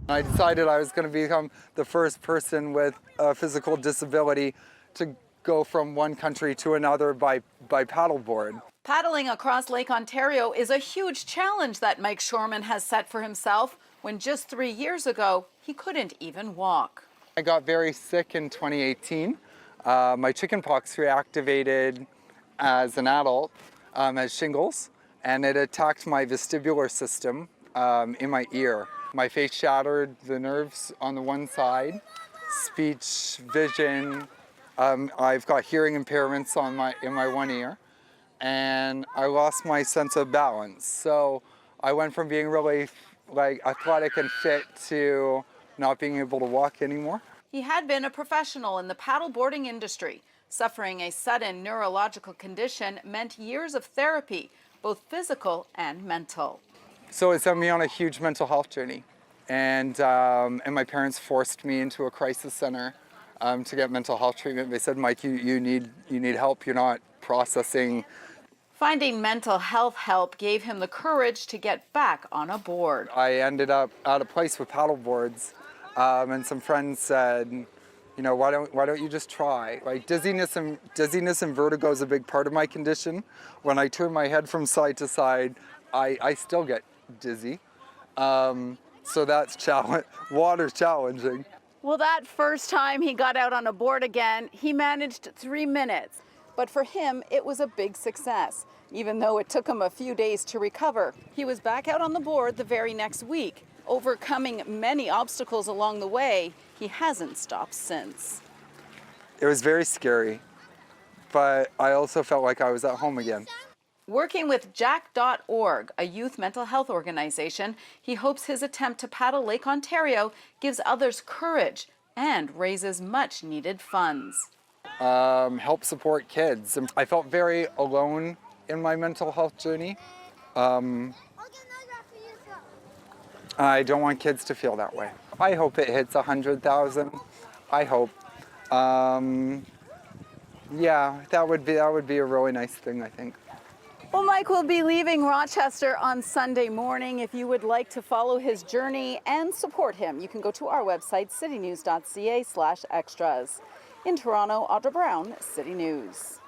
I decided I was going to become the first person with a physical disability to go from one country to another by paddleboard. Paddling across Lake Ontario is a huge challenge that Mike Shoreman has set for himself when just 3 years ago, he couldn't even walk. I got very sick in 2018. My chickenpox reactivated as an adult as shingles, and it attacked my vestibular system in my ear. My face shattered, the nerves on the one side, speech, vision. I've got hearing impairments in my one ear, and I lost my sense of balance. So I went from being really athletic and fit to not being able to walk anymore. He had been a professional in the paddleboarding industry. Suffering a sudden neurological condition meant years of therapy, both physical and mental. So it sent me on a huge mental health journey, and my parents forced me into a crisis center to get mental health treatment. They said, "Mike, you need help. You're not processing." Finding mental health help gave him the courage to get back on a board. I ended up at a place with paddleboards, and some friends said, why don't you just try? Like dizziness and vertigo is a big part of my condition. When I turn my head from side to side, I still get dizzy. So that's water's challenging. Well, that first time he got out on a board again, he managed 3 minutes. But for him, it was a big success. Even though it took him a few days to recover, he was back out on the board the very next week. Overcoming many obstacles along the way, he hasn't stopped since. It was very scary, but I also felt like I was at home again. Working with Jack.org, a youth mental health organization, he hopes his attempt to paddle Lake Ontario gives others courage and raises much needed funds. Help support kids. I felt very alone in my mental health journey. I don't want kids to feel that way. I hope it hits 100,000. I hope. Yeah, that would be a really nice thing, I think. Well, Mike will be leaving Rochester on Sunday morning. If you would like to follow his journey and support him, you can go to our website, citynews.ca/extras. In Toronto, Audra Brown, City News.